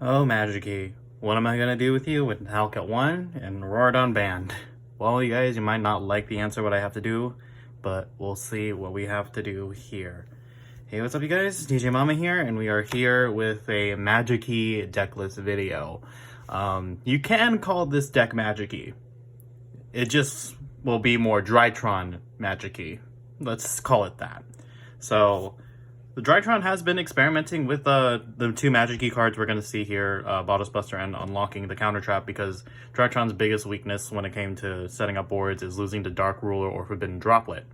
Oh, Magikey, what am I gonna do with you with Halcat 1 and Rorodon Band? Well, you guys, you might not like the answer what I have to do, but we'll see what we have to do here. Hey, what's up, you guys? DJMama here, and we are here with a Magikey decklist video. You can call this deck Magikey. It just will be more Drytron Magikey. Let's call it that. So, the Drytron has been experimenting with the two Magikey cards we're going to see here, Bottle Buster and unlocking the counter trap, because Drytron's biggest weakness when it came to setting up boards is losing to Dark Ruler or Forbidden Droplet.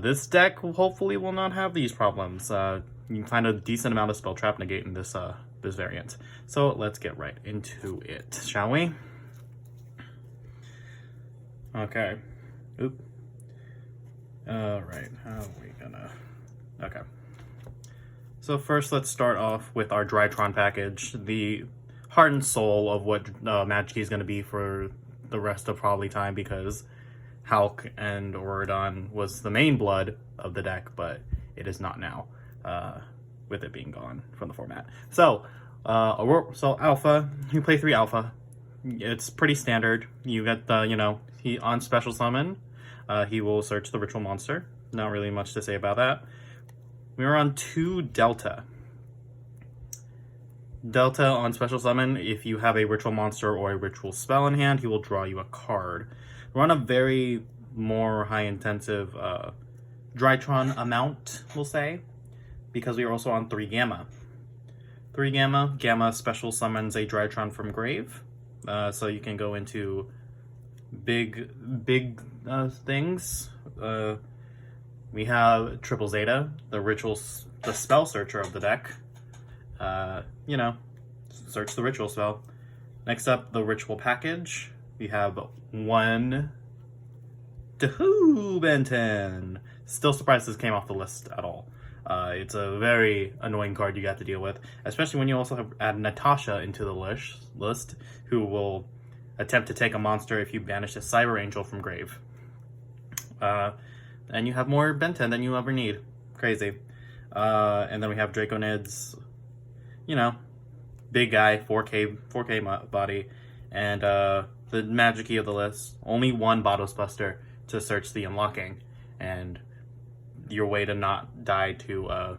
This deck hopefully will not have these problems. You can find a decent amount of spell trap negate in this variant. So let's get right into it, shall we? Okay. Oop. Alright, how are we gonna... Okay. So first, let's start off with our Drytron package, the heart and soul of what Magikey is going to be for the rest of probably time, because Hulk and Rorodon was the main blood of the deck, but it is not now, with it being gone from the format. So, Alpha, you play 3 Alpha. It's pretty standard. You get the, he on special summon, he will search the ritual monster. Not really much to say about that. We are on 2 Delta. Delta on special summon, if you have a ritual monster or a ritual spell in hand, he will draw you a card. We're on a very more high intensive Drytron amount, we'll say, because we are also on 3 Gamma. 3 Gamma, Gamma special summons a Drytron from grave, so you can go into big things. We have Triple Zeta, the spell searcher of the deck. Search the ritual spell. Next up, the ritual package. We have 1 Tahoo Benton. Still surprised this came off the list at all. It's a very annoying card you got to deal with, especially when you also add Natasha into the list, who will attempt to take a monster if you banish a Cyber Angel from grave. And you have more Benton than you ever need. Crazy. And then we have Draconids, big guy, 4K body, and the Magikey of the list, only 1 Bottle Buster to search the unlocking, and your way to not die to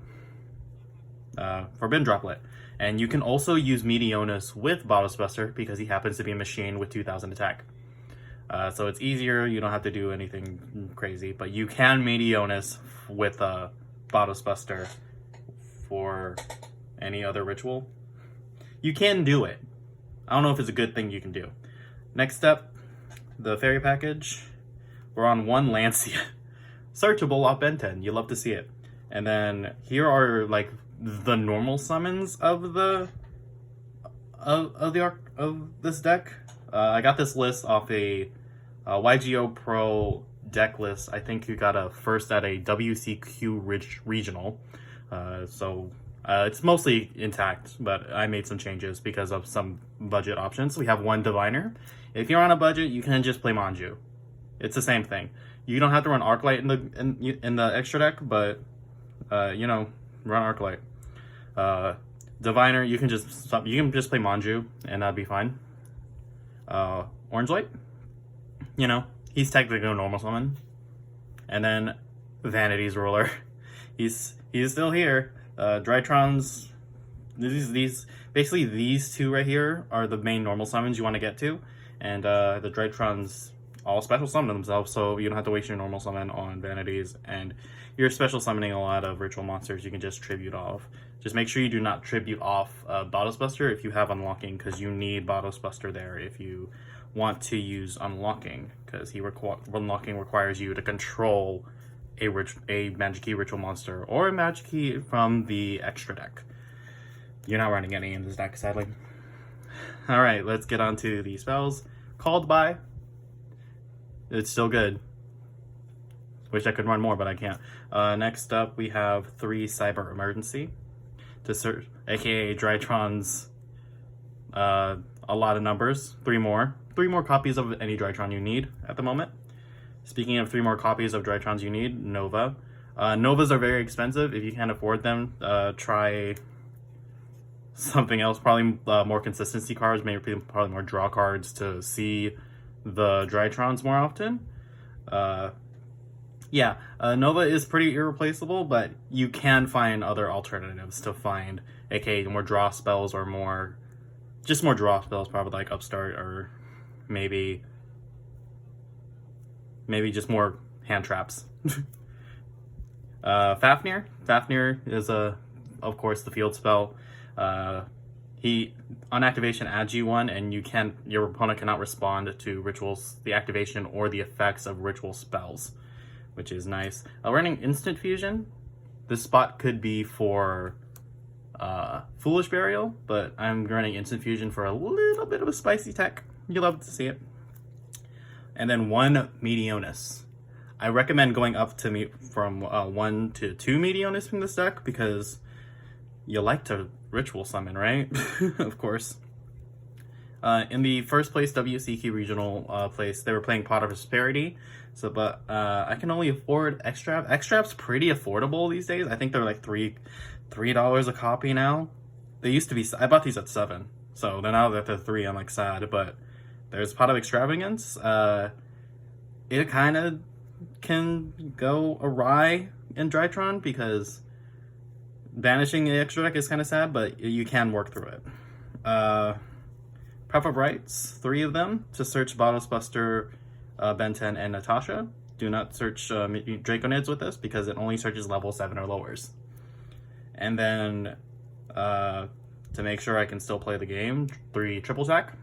Forbidden Droplet. And you can also use Meteonis with Bottle Buster because he happens to be a machine with 2000 attack. So it's easier, you don't have to do anything crazy, but you can Meteonis with a Bottle Buster for any other ritual. You can do it. I don't know if it's a good thing you can do. Next up, the fairy package. We're on 1 Lancia. Searchable off Ben 10, you love to see it. And then here are like the normal summons of this deck. I got this list off a YGO Pro deck list. I think you got a first at a WCQ regional. It's mostly intact, but I made some changes because of some budget options. We have 1 Diviner. If you're on a budget, you can just play Manju. It's the same thing. You don't have to run Arclight in the extra deck, but run Arclight. Diviner, you can just play Manju, and that'd be fine. Orange Light, he's technically a normal summon. And then Vanity's Ruler, he's still here. Drytron's, basically these 2 right here are the main normal summons you want to get to, and the Drytrons all special summon themselves, so you don't have to waste your normal summon on Vanities, and you're special summoning a lot of ritual monsters you can just tribute off. Just make sure you do not tribute off Bottle Buster if you have unlocking, because you need Bottle Buster there if you want to use unlocking, because unlocking requires you to control a Magikey ritual monster or a Magikey from the extra deck. You're not running any in this deck, sadly. Alright, let's get on to the spells. Called by. It's still good. Wish I could run more, but I can't. Next up, we have 3 Cyber Emergency to search, aka Drytron's a lot of numbers. 3 more. 3 more copies of any Drytron you need at the moment. Speaking of 3 more copies of Drytrons you need, Nova. Novas are very expensive. If you can't afford them, try something else, probably more consistency cards, maybe probably more draw cards to see the Drytrons more often. Yeah, Nova is pretty irreplaceable, but you can find other alternatives to find, aka more draw spells or more draw spells, probably like Upstart, or maybe just more hand traps. Fafnir is of course the field spell. He on activation adds you one, and your opponent cannot respond to rituals, the activation or the effects of ritual spells, which is nice. Running instant fusion, this spot could be for Foolish Burial, but I'm running instant fusion for a little bit of a spicy tech. You love to see it. And then 1 Meteonis. I recommend going up to from 1 to 2 Meteonis from this deck, because you like to ritual summon, right? Of course. In the first place WCQ regional place, they were playing Pot of Prosperity. So, but I can only afford Extrav. Extrav's pretty affordable these days. I think they're like $3 a copy now. They used to be. I bought these at $7, so then now that they're $3, I'm like sad. But there's Pot of Extravagance. It kind of can go awry in Drytron because banishing the extra deck is kind of sad, but you can work through it. Prep of Rights, 3 of them to search Bottlesbuster, Ben 10, and Natasha. Do not search Draconids with this because it only searches level 7 or lowers. And then to make sure I can still play the game, 3 Triple Tack.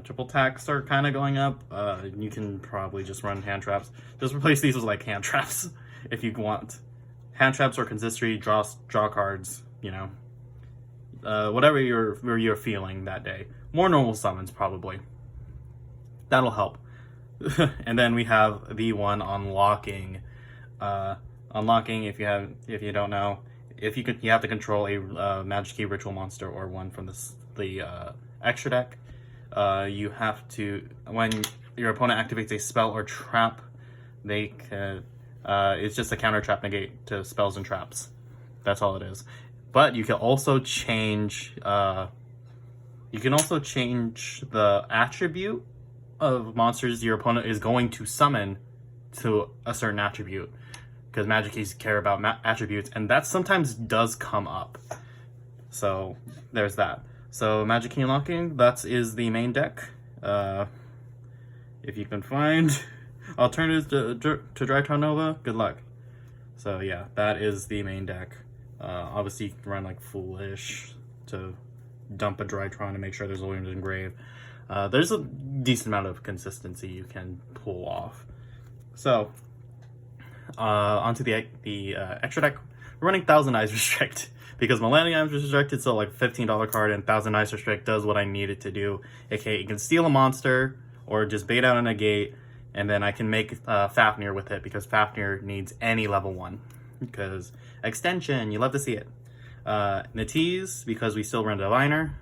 Triple Tacks are kind of going up. You can probably just run hand traps. Just replace these with like hand traps if you want. Hand traps or consistory, draw cards, you know. Whatever you're feeling that day. More normal summons probably. That'll help. And then we have the one unlocking. Unlocking, if you don't know, you have to control a Magikey ritual monster or one from the extra deck. You have to, when your opponent activates a spell or trap, they can. It's just a counter trap negate to spells and traps. That's all it is. But you can also change. You can also change the attribute of monsters your opponent is going to summon to a certain attribute, because Magikeys care about attributes, and that sometimes does come up. So there's that. So Magikey unlocking, that is the main deck. If you can find alternatives to Drytron Nova, good luck. So yeah, that is the main deck. Obviously you can run like Foolish to dump a Drytron to make sure there's a Williams Engrave. There's a decent amount of consistency you can pull off. So onto the extra deck. We're running Thousand Eyes Restrict because Millennium's restricted, so like $15 card, and Thousand Eyes Restrict does what I need it to do. aka it can steal a monster or just bait out a negate, and then I can make Fafnir with it because Fafnir needs any level 1. Because extension, you love to see it. Natees, because we still run Diviner.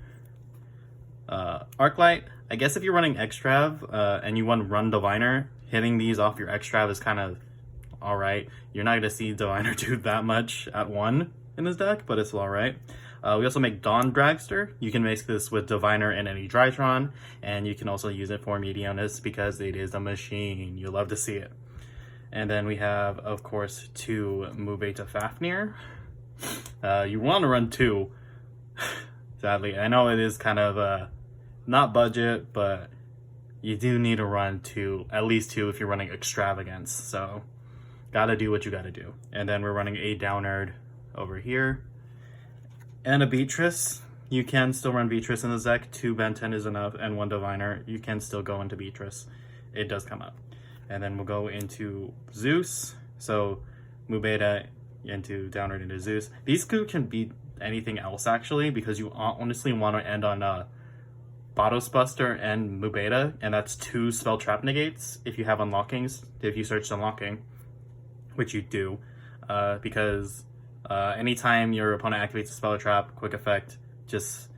Arclight, I guess if you're running Extrav and you want to run Diviner, hitting these off your Extrav is kind of alright. You're not going to see Diviner do that much at 1 in this deck, but it's alright. We also make Dawn Dragster. You can make this with Diviner and any Drytron, and you can also use it for Meteonis because it is a machine. You love to see it. And then we have, of course, 2 Mubeta Fafnir. You want to run 2, sadly. I know it is kind of not budget, but you do need to run 2, at least 2 if you're running Extravagance. So gotta do what you gotta do. And then we're running a Downerd over here. And a Beatrice. You can still run Beatrice in the deck. 2 Ben 10 is enough, and 1 Diviner. You can still go into Beatrice. It does come up. And then we'll go into Zeus. So Mubeta into Downerd into Zeus. These 2 can beat anything else actually, because you honestly want to end on Bottlesbuster and Mubeta, and that's 2 spell trap negates if you have unlockings, if you search unlocking, which you do, because anytime your opponent activates a spell or trap, quick effect, just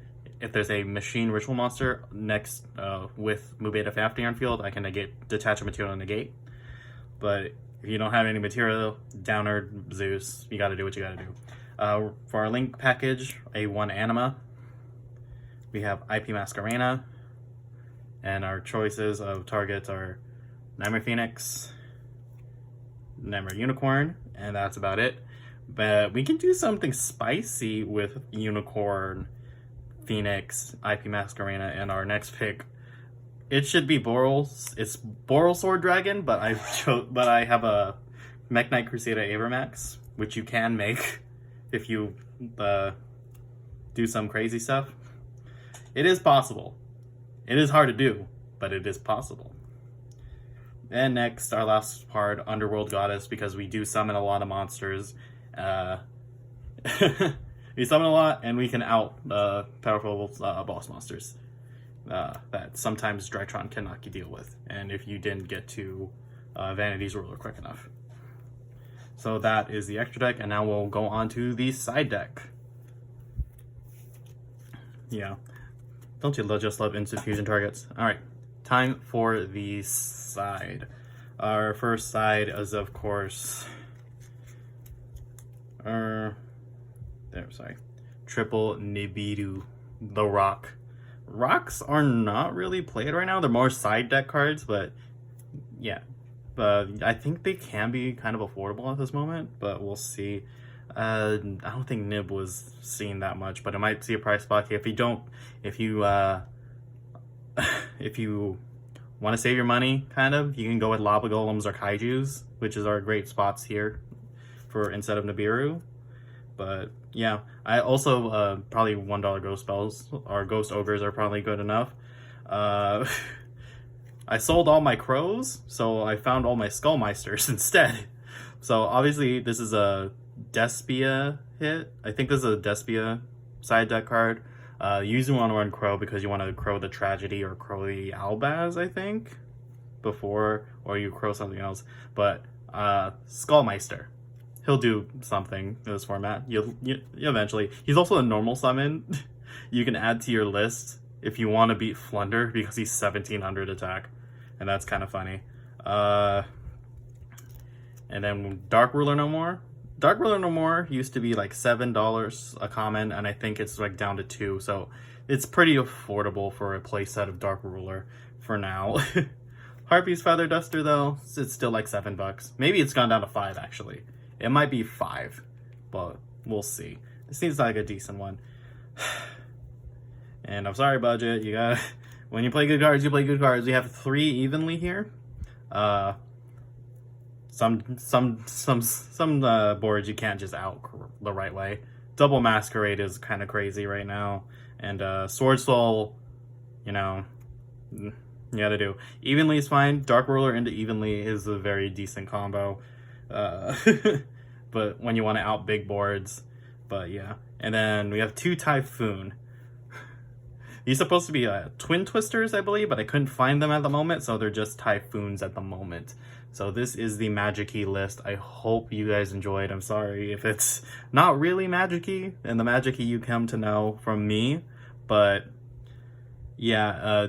if there's a machine ritual monster next with Mubeta Fafnir on field, I can detach a material and negate. But if you don't have any material, Downerd, Zeus, you gotta do what you gotta do. For our link package, a 1 Anima. We have IP Masquerena. And our choices of targets are Nightmare Phoenix, Nightmare Unicorn, and that's about it. But we can do something spicy with Unicorn, Phoenix, IP Masquerena, and our next pick. It should be Boral. It's Boral Sword Dragon, but I have a Mech Knight Crusader Avermax, which you can make if you do some crazy stuff. It is possible. It is hard to do, but it is possible. And next, our last part, Underworld Goddess, because we do summon a lot of monsters. We summon a lot, and we can out powerful boss monsters that sometimes Drytron cannot deal with, and if you didn't get to Vanity's Ruler quick enough. So that is the extra deck, and now we'll go on to the side deck. Yeah. Don't you just love instant fusion targets? Alright, time for the side. Our first side is, of course, Triple Nibiru, the Rock. Rocks are not really played right now. They're more side deck cards, but yeah. I think they can be kind of affordable at this moment, but we'll see. I don't think Nib was seen that much, but it might see a price spot. If you want to save your money, kind of, you can go with Lava Golems or Kaijus, which is our great spots here for instead of Nibiru. But yeah, I also probably $1 ghost spells or ghost ogres are probably good enough. I sold all my crows, so I found all my Skullmeisters instead. So obviously this is a Despia hit. I think this is a Despia side deck card. You usually want to run Crow because you want to Crow the Tragedy or Crow the Albaz, I think, before, or you Crow something else. But Skullmeister, he'll do something in this format. You'll eventually. He's also a normal summon. You can add to your list if you want to beat Flunder because he's 1700 attack, and that's kind of funny. And then Dark Ruler No More. Dark Ruler No More used to be like $7 a common, and I think it's like down to $2, so it's pretty affordable for a playset of Dark Ruler for now. Harpy's Feather Duster though, it's still like $7. Maybe it's gone down to 5 actually. It might be 5, but we'll see. It seems like a decent one. And I'm sorry, budget. You got when you play good cards, you play good cards. We have 3 evenly here. Some boards you can't just out the right way. Double Masquerade is kind of crazy right now, and Sword Soul, you know, you gotta do. Evenly is fine. Dark Ruler into Evenly is a very decent combo, but when you want to out big boards, but yeah. And then we have 2 Typhoon. These are supposed to be Twin Twisters, I believe, but I couldn't find them at the moment, so they're just Typhoons at the moment. So this is the Magikey list. I hope you guys enjoyed. I'm sorry if it's not really Magikey and the Magikey you come to know from me, but yeah,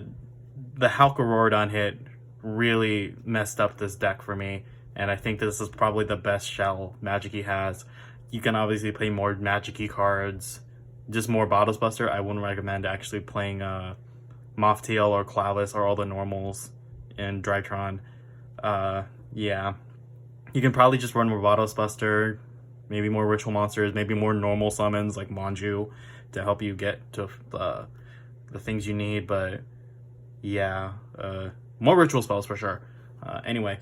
the Halcororodon hit really messed up this deck for me, and I think this is probably the best shell Magikey has. You can obviously play more Magikey cards, just more Bottles Buster. I wouldn't recommend actually playing Mothtail or Clawless or all the normals in Drytron. Yeah, you can probably just run more Bottles Buster, maybe more Ritual Monsters, maybe more normal summons like Manju to help you get to the things you need. But yeah, more Ritual spells for sure. Anyway,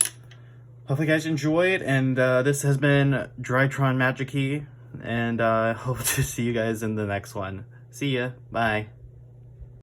hopefully you guys enjoyed, and this has been Drytron Magikey, and I hope to see you guys in the next one. See ya. Bye.